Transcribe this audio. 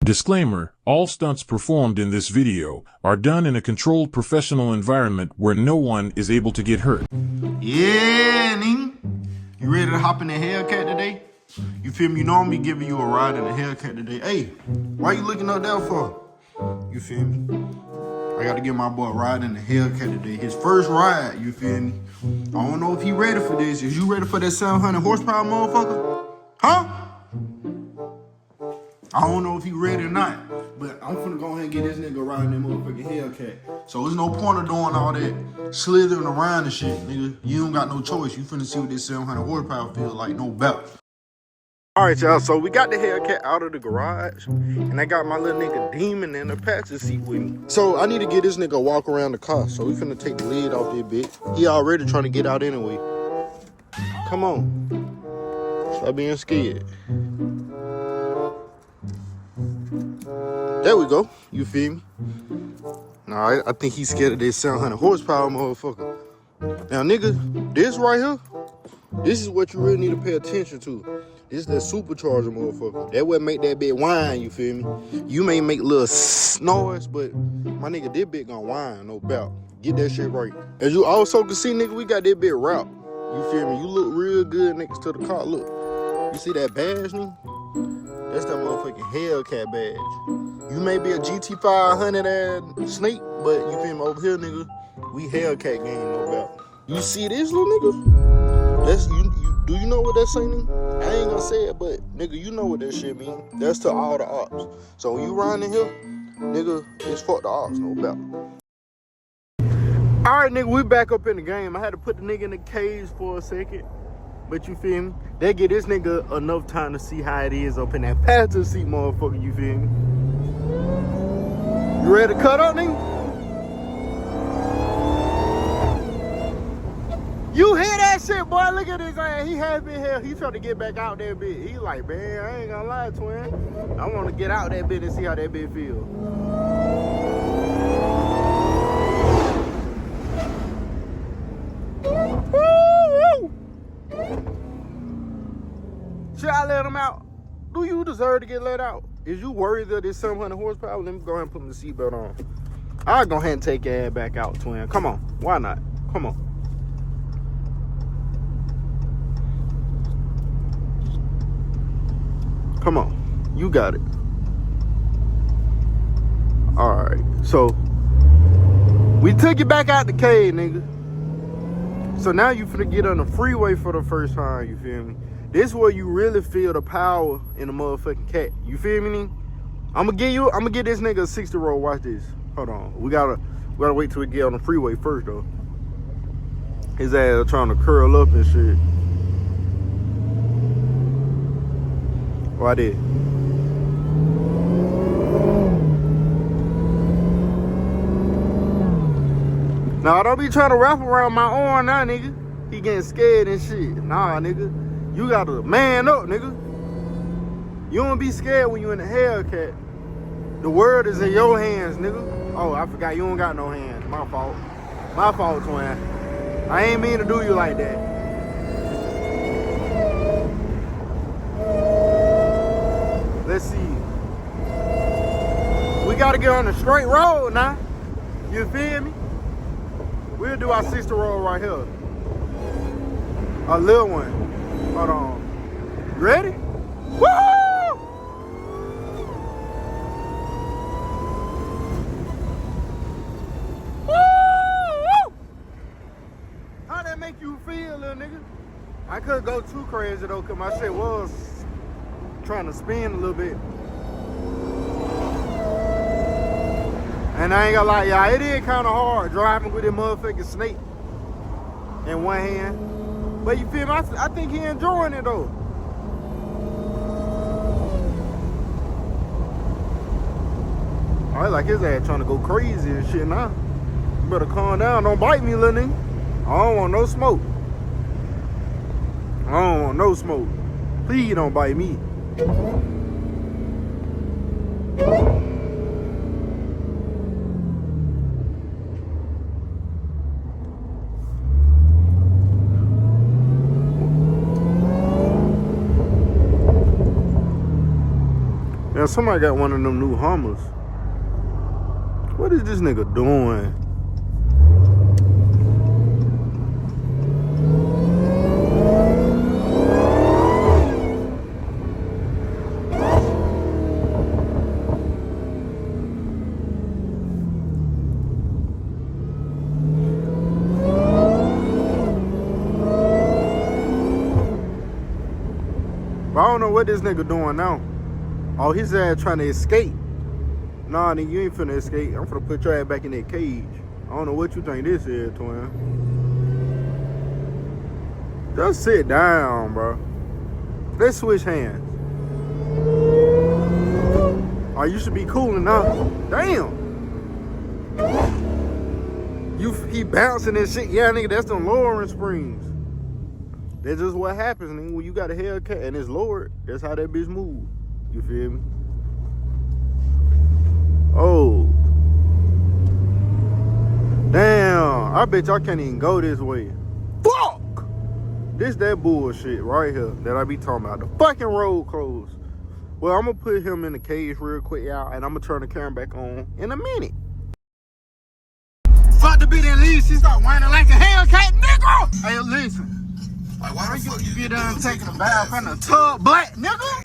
Disclaimer, all stunts performed in this video are done in a controlled professional environment where no one is able to get hurt. Yeah, nigga. You ready to hop in the Hellcat today? You feel me? You know I'm be giving you a ride in the Hellcat today. Hey, why you looking up there for? You feel me? I gotta give my boy a ride in the Hellcat today. His first ride, you feel me? I don't know if he ready for this. Is you ready for that 700 horsepower motherfucker? Huh? I don't know if he ready or not, but I'm finna go ahead and get this nigga riding that motherfucking Hellcat. So there's no point of doing all that slithering around and shit, nigga. You don't got no choice. You finna see what this 700 horsepower feel like, no doubt. All right, y'all, so we got the Hellcat out of the garage, and I got my little nigga Demon in the passenger seat with me. So I need to get this nigga a walk around the car, so we finna take the lid off this bitch. He already trying to get out anyway. Come on. Stop being scared. There we go. You feel me? Nah, I think he's scared of this 700 horsepower motherfucker. Now, nigga, this right here, this is what you really need to pay attention to. This is that supercharger motherfucker. That would make that bit whine, you feel me? You may make little noise, but my nigga, this bit gonna whine, no doubt. Get that shit right. As you also can see, nigga, we got that bit wrapped. You feel me? You look real good next to the car. Look. You see that badge, nigga? That's that motherfucking Hellcat badge. You may be a GT500 and snake, but you feel me? Over here, nigga, we Hellcat game, no doubt. You see this little nigga? That's you. Do you know what that's saying? I ain't gonna say it, but nigga, you know what that shit mean. That's to all the ops. So when you riding here, nigga, it's fuck the ops, no doubt. All right, nigga, we back up in the game. I had to put the nigga in the cage for a second, but you feel me? They get this nigga enough time to see how it is up in that passenger seat, motherfucker. You feel me? You ready to cut up, nigga? You hear that shit, boy? Look at his ass. He happy here. He trying to get back out that bit. He like, man, I ain't gonna lie, twin. I want to get out that bit and see how that bit feel. Woo! Should I let him out? Do you deserve to get let out? Is you worried that this 700 horsepower? Let me go ahead and put my seatbelt on. I'll go ahead and take your ass back out, twin. Come on. Why not? Come on. Come on, you got it. All right, so we took you back out the cave, nigga. So now you finna get on the freeway for the first time, you feel me? This is where you really feel the power in the motherfucking cat. You feel me, nigga? I'm gonna get this nigga a 60 roll. Watch this. Hold on, we gotta wait till we get on the freeway first though. His ass trying to curl up and shit. Why did? Nah, don't be trying to wrap around my arm now, nigga. He getting scared and shit. Nah, nigga. You gotta man up, nigga. You don't be scared when you in the Hellcat. The world is in your hands, nigga. Oh, I forgot you don't got no hands. My fault. My fault, twin. I ain't mean to do you like that. Let's see. We gotta get on the straight road now. You feel me? We'll do our 60 roll right here. A little one. Hold on. You ready? Woo! Woo! How that make you feel, little nigga? I couldn't go too crazy though, cause my shit was trying to spin a little bit. And I ain't gonna lie, y'all, it is kind of hard driving with this motherfucking snake in one hand. But you feel me? I think he enjoying it though. I like his ass trying to go crazy and shit now. You better calm down. Don't bite me, little nigga. I don't want no smoke. I don't want no smoke. Please don't bite me. You Now somebody got one of them new Hummers. What is this nigga doing? But I don't know what this nigga doing now. Oh, his ass trying to escape. Nah, nigga, you ain't finna escape. I'm finna put your ass back in that cage. I don't know what you think this is, twin. Just sit down, bro. Let's switch hands. Oh, you should be cool enough. Damn. He bouncing and shit. Yeah, nigga, that's them lowering springs. That's just what happens, nigga. When you got a Hellcat and it's lowered, that's how that bitch move. You feel me? Oh. Damn. I bet y'all can't even go this way. Fuck! This that bullshit right here that I be talking about. The fucking road closed. Well, I'm gonna put him in the cage real quick, y'all, and I'm gonna turn the camera back on in a minute. Fuck the bitch and leave. She start whining like a Hellcat, nigga! Hey, listen. Like, why the fuck you get done taking a bath in the tub, black nigga?